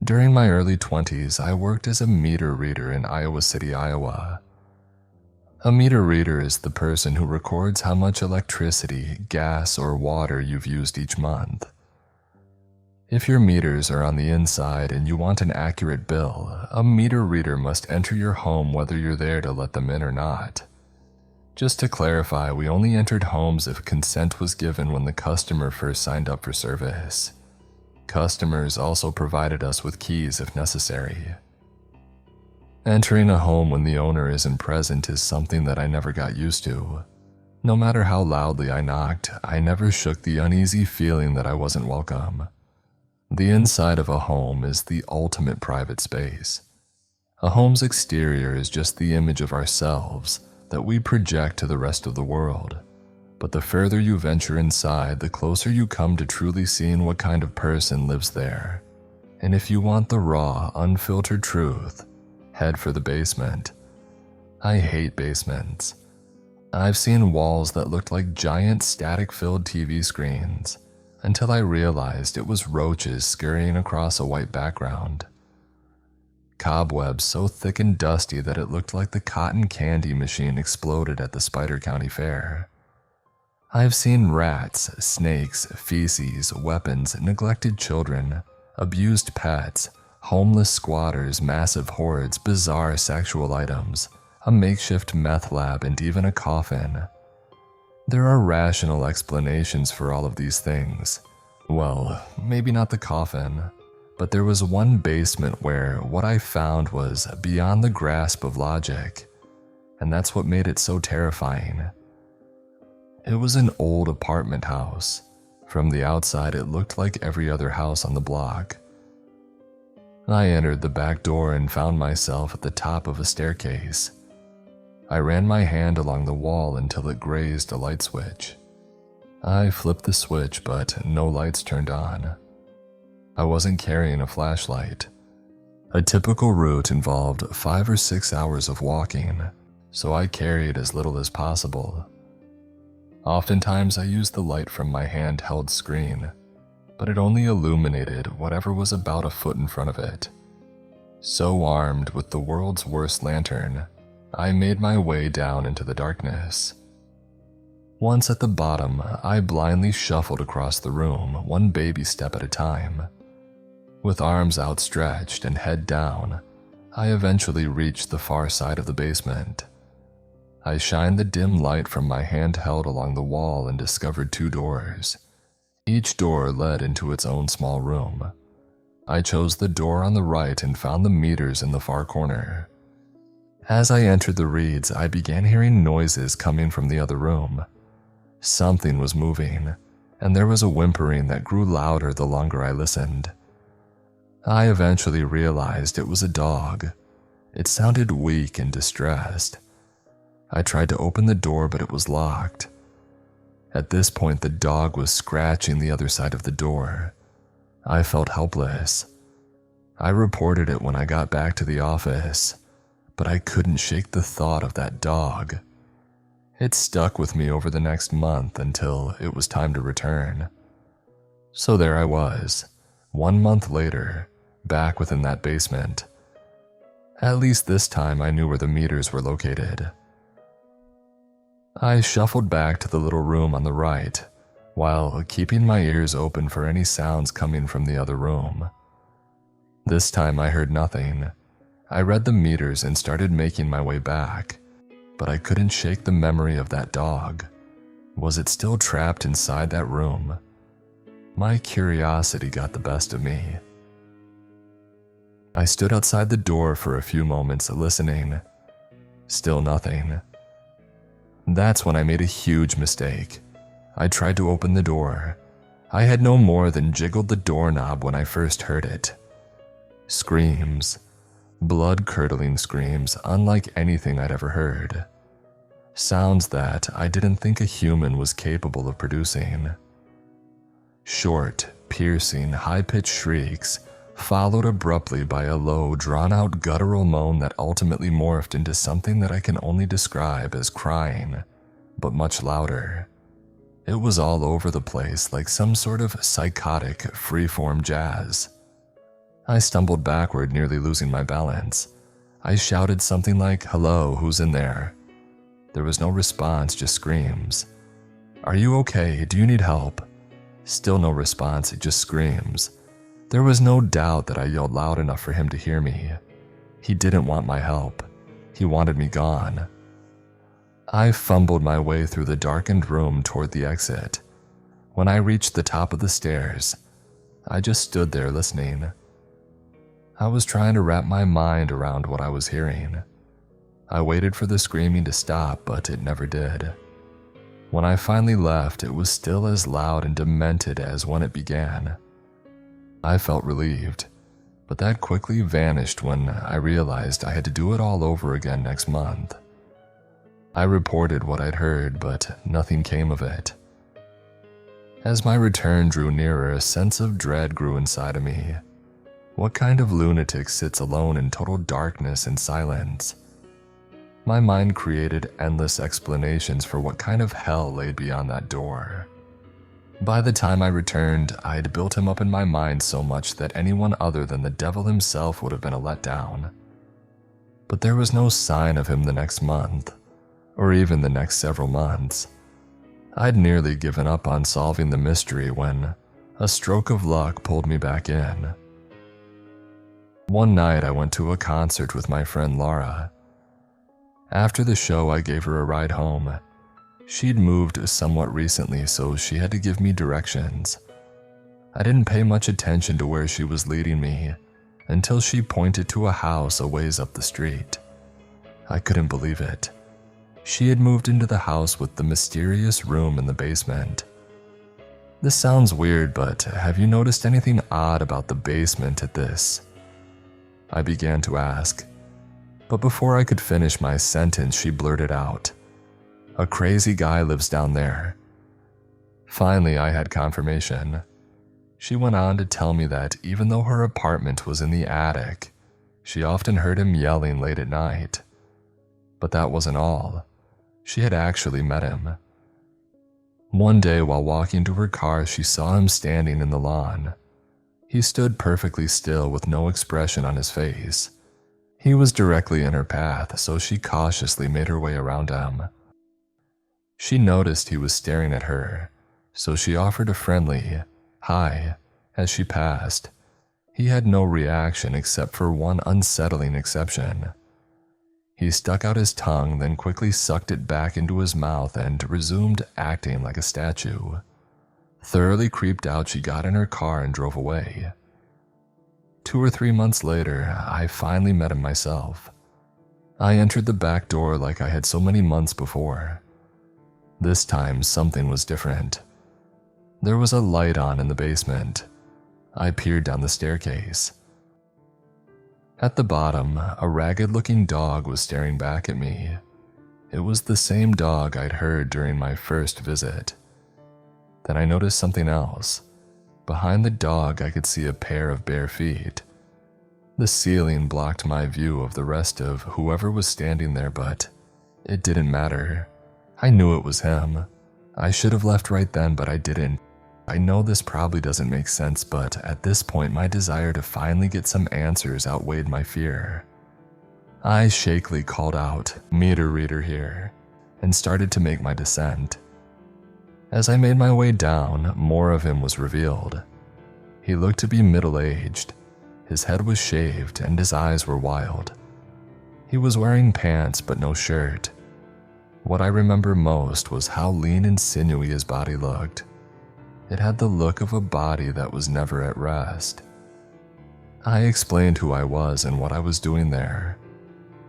During my early 20s, I worked as a meter reader in Iowa City, Iowa. A meter reader is the person who records how much electricity, gas, or water you've used each month. If your meters are on the inside and you want an accurate bill, a meter reader must enter your home whether you're there to let them in or not. Just to clarify, we only entered homes if consent was given when the customer first signed up for service. Customers also provided us with keys if necessary. Entering a home when the owner isn't present is something that I never got used to. No matter how loudly I knocked, I never shook the uneasy feeling that I wasn't welcome. The inside of a home is the ultimate private space. A home's exterior is just the image of ourselves that we project to the rest of the world. But the further you venture inside, the closer you come to truly seeing what kind of person lives there. And if you want the raw, unfiltered truth, head for the basement. I hate basements. I've seen walls that looked like giant static-filled TV screens, until I realized it was roaches scurrying across a white background. Cobwebs so thick and dusty that it looked like the cotton candy machine exploded at the Spider County Fair. I've seen rats, snakes, feces, weapons, neglected children, abused pets, homeless squatters, massive hordes, bizarre sexual items, a makeshift meth lab, and even a coffin. There are rational explanations for all of these things. Well, maybe not the coffin, but there was one basement where what I found was beyond the grasp of logic, and that's what made it so terrifying. It was an old apartment house. From the outside, it looked like every other house on the block. I entered the back door and found myself at the top of a staircase. I ran my hand along the wall until it grazed a light switch. I flipped the switch, but no lights turned on. I wasn't carrying a flashlight. A typical route involved 5 or 6 hours of walking, so I carried as little as possible. Oftentimes I used the light from my handheld screen, but it only illuminated whatever was about a foot in front of it. So armed with the world's worst lantern, I made my way down into the darkness. Once at the bottom, I blindly shuffled across the room, one baby step at a time. With arms outstretched and head down, I eventually reached the far side of the basement. I shined the dim light from my handheld along the wall and discovered 2 doors. Each door led into its own small room. I chose the door on the right and found the meters in the far corner. As I entered the reads, I began hearing noises coming from the other room. Something was moving, and there was a whimpering that grew louder the longer I listened. I eventually realized it was a dog. It sounded weak and distressed. I tried to open the door, but it was locked. At this point, the dog was scratching the other side of the door. I felt helpless. I reported it when I got back to the office, but I couldn't shake the thought of that dog. It stuck with me over the next month until it was time to return. So there I was, 1 month later, back within that basement. At least this time I knew where the meters were located. I shuffled back to the little room on the right, while keeping my ears open for any sounds coming from the other room. This time I heard nothing. I read the meters and started making my way back, but I couldn't shake the memory of that dog. Was it still trapped inside that room? My curiosity got the best of me. I stood outside the door for a few moments listening. Still nothing. That's when I made a huge mistake. I tried to open the door. I had no more than jiggled the doorknob when I first heard it. Screams. Blood-curdling screams unlike anything I'd ever heard. Sounds that I didn't think a human was capable of producing. Short, piercing, high-pitched shrieks, followed abruptly by a low, drawn-out guttural moan that ultimately morphed into something that I can only describe as crying, but much louder. It was all over the place like some sort of psychotic, freeform jazz. I stumbled backward, nearly losing my balance. I shouted something like, "Hello, who's in there?" There was no response, just screams. "Are you okay? Do you need help?" Still no response, just screams. There was no doubt that I yelled loud enough for him to hear me. He didn't want my help. He wanted me gone. I fumbled my way through the darkened room toward the exit. When I reached the top of the stairs, I just stood there listening. I was trying to wrap my mind around what I was hearing. I waited for the screaming to stop, but it never did. When I finally left, it was still as loud and demented as when it began. I felt relieved, but that quickly vanished when I realized I had to do it all over again next month. I reported what I'd heard, but nothing came of it. As my return drew nearer, a sense of dread grew inside of me. What kind of lunatic sits alone in total darkness and silence? My mind created endless explanations for what kind of hell lay beyond that door. By the time I returned, I'd built him up in my mind so much that anyone other than the devil himself would have been a letdown. But there was no sign of him the next month, or even the next several months. I'd nearly given up on solving the mystery when a stroke of luck pulled me back in. One night I went to a concert with my friend Laura. After the show, I gave her a ride home. She'd moved somewhat recently, so she had to give me directions. I didn't pay much attention to where she was leading me until she pointed to a house a ways up the street. I couldn't believe it. She had moved into the house with the mysterious room in the basement. This sounds weird, but have you noticed anything odd about the basement at this? I began to ask, but before I could finish my sentence, she blurted out, "A crazy guy lives down there." Finally, I had confirmation. She went on to tell me that even though her apartment was in the attic, she often heard him yelling late at night. But that wasn't all. She had actually met him. One day while walking to her car, she saw him standing in the lawn. He stood perfectly still with no expression on his face. He was directly in her path, so she cautiously made her way around him. She noticed he was staring at her, so she offered a friendly "Hi" as she passed. He had no reaction except for one unsettling exception. He stuck out his tongue, then quickly sucked it back into his mouth and resumed acting like a statue. Thoroughly creeped out, she got in her car and drove away. 2 or 3 months later, I finally met him myself. I entered the back door like I had so many months before. This time, something was different. There was a light on in the basement. I peered down the staircase. At the bottom, a ragged-looking dog was staring back at me. It was the same dog I'd heard during my first visit. Then I noticed something else. Behind the dog, I could see a pair of bare feet. The ceiling blocked my view of the rest of whoever was standing there, but it didn't matter. I knew it was him. I should have left right then, but I didn't. I know this probably doesn't make sense, but at this point my desire to finally get some answers outweighed my fear. I shakily called out, "Meter reader here," and started to make my descent. As I made my way down, more of him was revealed. He looked to be middle-aged. His head was shaved and his eyes were wild. He was wearing pants but no shirt. What I remember most was how lean and sinewy his body looked. It had the look of a body that was never at rest. I explained who I was and what I was doing there.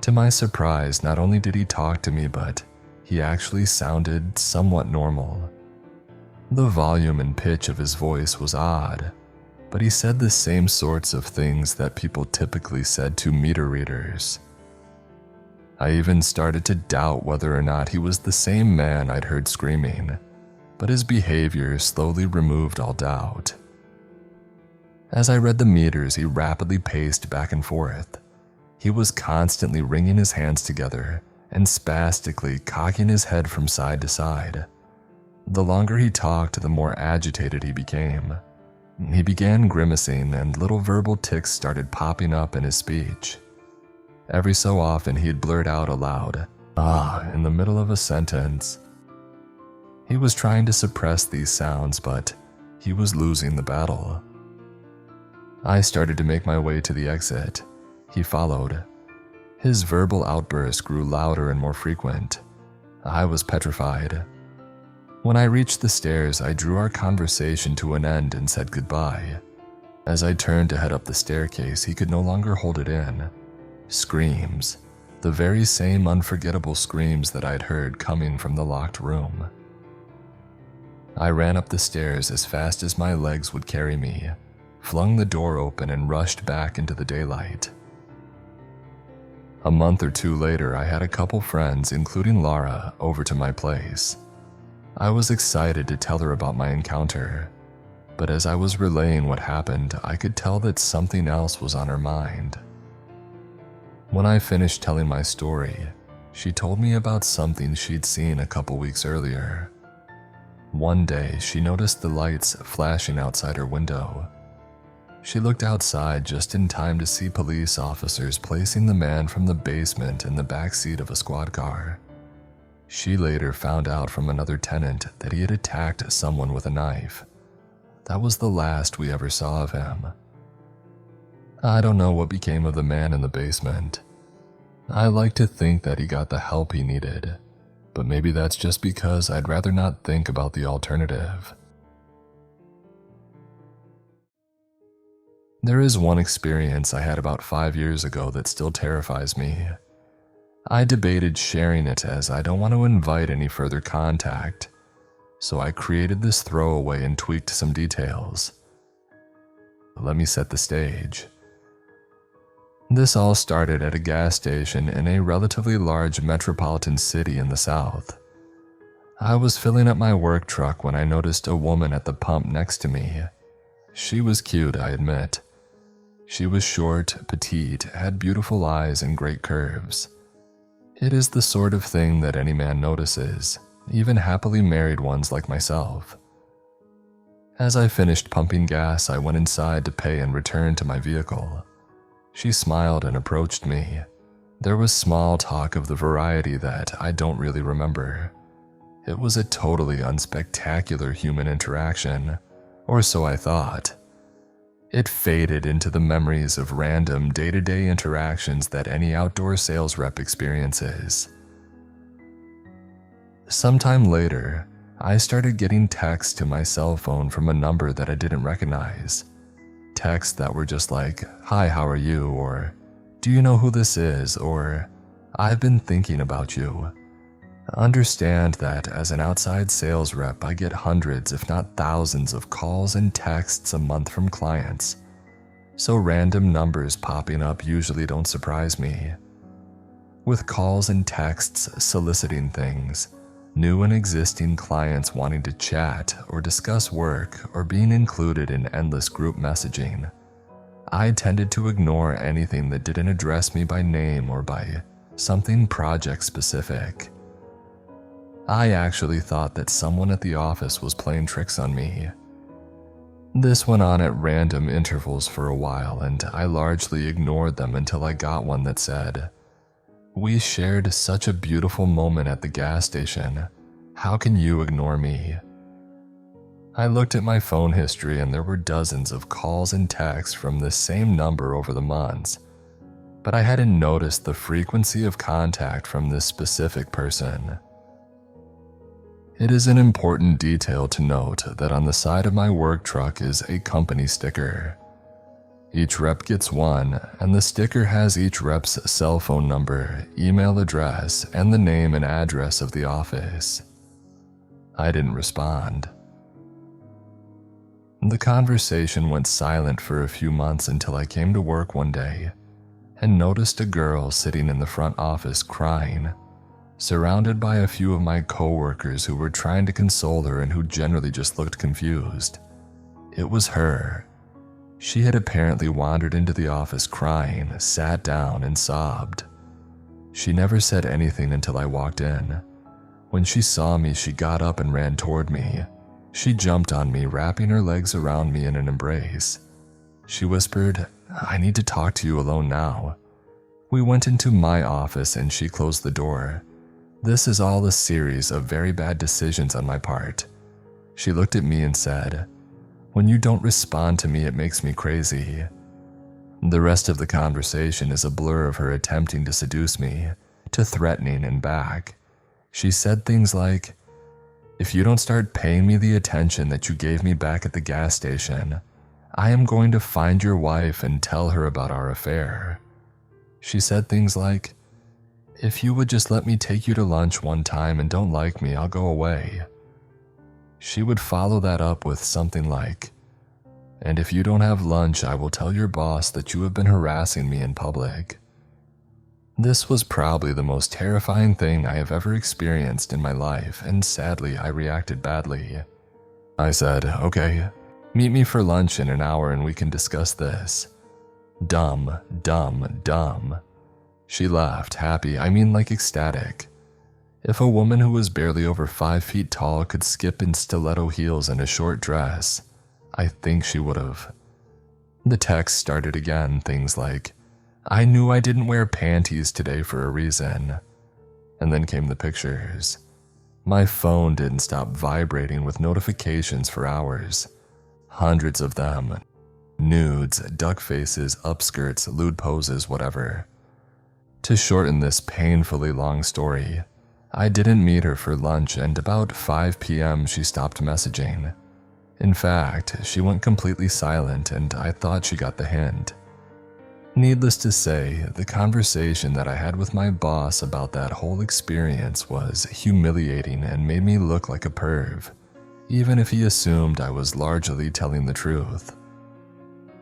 To my surprise, not only did he talk to me, but he actually sounded somewhat normal. The volume and pitch of his voice was odd, but he said the same sorts of things that people typically said to meter readers. I even started to doubt whether or not he was the same man I'd heard screaming, but his behavior slowly removed all doubt. As I read the meters, he rapidly paced back and forth. He was constantly wringing his hands together and spastically cocking his head from side to side. The longer he talked, the more agitated he became. He began grimacing and little verbal tics started popping up in his speech. Every so often he'd blurt out aloud, "Ah," in the middle of a sentence. He was trying to suppress these sounds, but he was losing the battle. I started to make my way to the exit. He followed. His verbal outbursts grew louder and more frequent. I was petrified. When I reached the stairs, I drew our conversation to an end and said goodbye. As I turned to head up the staircase, he could no longer hold it in. Screams, the very same unforgettable screams that I'd heard coming from the locked room. I ran up the stairs as fast as my legs would carry me, flung the door open and rushed back into the daylight. A month or two later, I had a couple friends, including Laura, over to my place. I was excited to tell her about my encounter, but as I was relaying what happened, I could tell that something else was on her mind. When I finished telling my story, she told me about something she'd seen a couple weeks earlier. One day, she noticed the lights flashing outside her window. She looked outside just in time to see police officers placing the man from the basement in the back seat of a squad car. She later found out from another tenant that he had attacked someone with a knife. That was the last we ever saw of him. I don't know what became of the man in the basement. I like to think that he got the help he needed, but maybe that's just because I'd rather not think about the alternative. There is one experience I had about 5 years ago that still terrifies me. I debated sharing it as I don't want to invite any further contact, so I created this throwaway and tweaked some details. Let me set the stage. This all started at a gas station in a relatively large metropolitan city in the south. I was filling up my work truck when I noticed a woman at the pump next to me. She was cute, I admit. She was short, petite, had beautiful eyes and great curves. It is the sort of thing that any man notices, even happily married ones like myself. As I finished pumping gas, I went inside to pay and return to my vehicle. She smiled and approached me. There was small talk of the variety that I don't really remember. It was a totally unspectacular human interaction, or so I thought. It faded into the memories of random day-to-day interactions that any outdoor sales rep experiences. Sometime later, I started getting texts to my cell phone from a number that I didn't recognize. Texts that were just like, "Hi, how are you?" or "Do you know who this is?" or "I've been thinking about you." Understand that as an outside sales rep, I get hundreds, if not thousands, of calls and texts a month from clients, so random numbers popping up usually don't surprise me. With calls and texts soliciting things, new and existing clients wanting to chat or discuss work or being included in endless group messaging, I tended to ignore anything that didn't address me by name or by something project specific. I actually thought that someone at the office was playing tricks on me. This went on at random intervals for a while, and I largely ignored them until I got one that said, "We shared such a beautiful moment at the gas station. How can you ignore me?" I looked at my phone history and there were dozens of calls and texts from this same number over the months, but I hadn't noticed the frequency of contact from this specific person. It is an important detail to note that on the side of my work truck is a company sticker. Each rep gets one, and the sticker has each rep's cell phone number, email address, and the name and address of the office. I didn't respond. The conversation went silent for a few months until I came to work one day and noticed a girl sitting in the front office crying, surrounded by a few of my coworkers who were trying to console her and who generally just looked confused. It was her. She had apparently wandered into the office crying, sat down, and sobbed. She never said anything until I walked in. When she saw me, she got up and ran toward me. She jumped on me, wrapping her legs around me in an embrace. She whispered, "I need to talk to you alone now." We went into my office and she closed the door. This is all a series of very bad decisions on my part. She looked at me and said, "When you don't respond to me, it makes me crazy." The rest of the conversation is a blur of her attempting to seduce me, to threatening and back. She said things like, "If you don't start paying me the attention that you gave me back at the gas station, I am going to find your wife and tell her about our affair." She said things like, "If you would just let me take you to lunch one time and don't like me, I'll go away." She would follow that up with something like, "And if you don't have lunch, I will tell your boss that you have been harassing me in public." This was probably the most terrifying thing I have ever experienced in my life, and sadly, I reacted badly. I said, "Okay, meet me for lunch in an hour and we can discuss this." Dumb, dumb, dumb. She laughed, happy, like ecstatic. If a woman who was barely over 5 feet tall could skip in stiletto heels and a short dress, I think she would have. The text started again, things like, "I knew I didn't wear panties today for a reason." And then came the pictures. My phone didn't stop vibrating with notifications for hours. Hundreds of them. Nudes, duck faces, upskirts, lewd poses, whatever. To shorten this painfully long story, I didn't meet her for lunch, and about 5 p.m. she stopped messaging. In fact, she went completely silent, and I thought she got the hint. Needless to say, the conversation that I had with my boss about that whole experience was humiliating and made me look like a perv, even if he assumed I was largely telling the truth.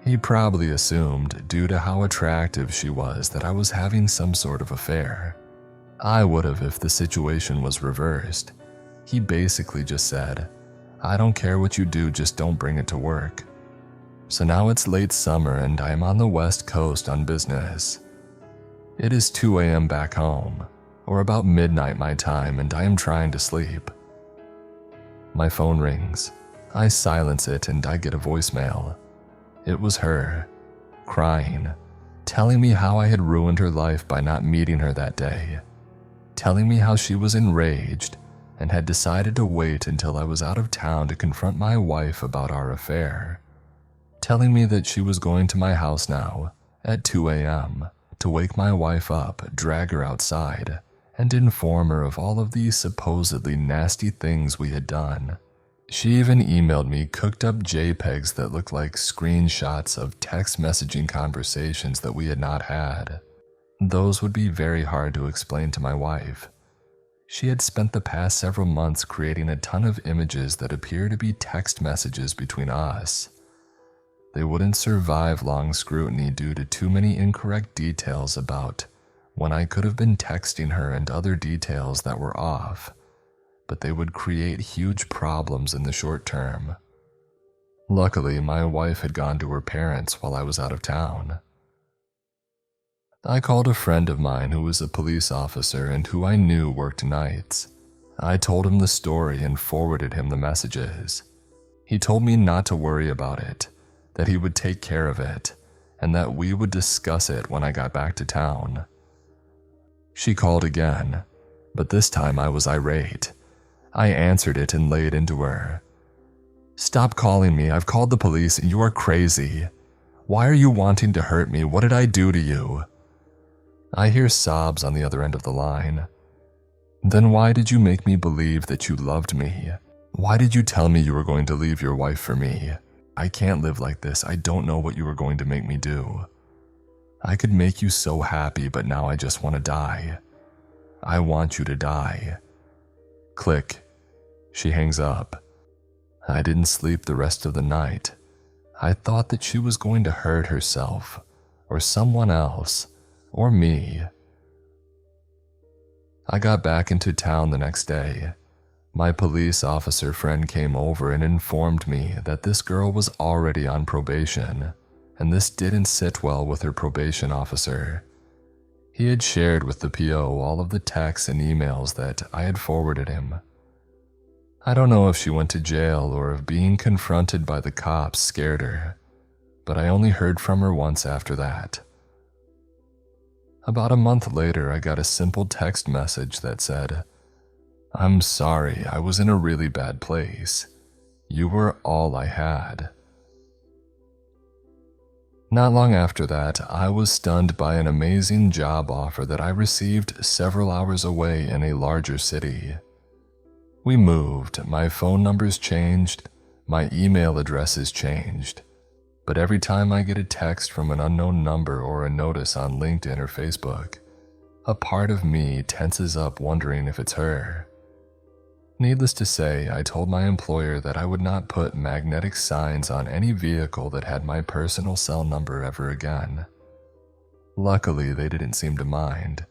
He probably assumed, due to how attractive she was, that I was having some sort of affair. I would have if the situation was reversed. He basically just said, "I don't care what you do, just don't bring it to work." So now it's late summer and I am on the West Coast on business. It is 2 a.m. back home, or about midnight my time, and I am trying to sleep. My phone rings. I silence it and I get a voicemail. It was her, crying, telling me how I had ruined her life by not meeting her that day, telling me how she was enraged and had decided to wait until I was out of town to confront my wife about our affair, telling me that she was going to my house now at 2 a.m. to wake my wife up, drag her outside, and inform her of all of the supposedly nasty things we had done. She even emailed me cooked up JPEGs that looked like screenshots of text messaging conversations that we had not had. Those would be very hard to explain to my wife. She had spent the past several months creating a ton of images that appear to be text messages between us. They wouldn't survive long scrutiny due to too many incorrect details about when I could have been texting her and other details that were off, but they would create huge problems in the short term. Luckily, my wife had gone to her parents while I was out of town. I called a friend of mine who was a police officer and who I knew worked nights. I told him the story and forwarded him the messages. He told me not to worry about it, that he would take care of it, and that we would discuss it when I got back to town. She called again, but this time I was irate. I answered it and laid into her. "Stop calling me, I've called the police and you are crazy. Why are you wanting to hurt me? What did I do to you?" I hear sobs on the other end of the line. "Then why did you make me believe that you loved me? Why did you tell me you were going to leave your wife for me? I can't live like this. I don't know what you were going to make me do. I could make you so happy, but now I just want to die. I want you to die." Click. She hangs up. I didn't sleep the rest of the night. I thought that she was going to hurt herself, or someone else, or me. I got back into town the next day. My police officer friend came over and informed me that this girl was already on probation, and this didn't sit well with her probation officer. He had shared with the PO all of the texts and emails that I had forwarded him. I don't know if she went to jail or if being confronted by the cops scared her, but I only heard from her once after that. About a month later, I got a simple text message that said, "I'm sorry, I was in a really bad place. You were all I had." Not long after that, I was stunned by an amazing job offer that I received several hours away in a larger city. We moved, my phone numbers changed, my email addresses changed, but every time I get a text from an unknown number or a notice on LinkedIn or Facebook, a part of me tenses up wondering if it's her. Needless to say, I told my employer that I would not put magnetic signs on any vehicle that had my personal cell number ever again. Luckily, they didn't seem to mind,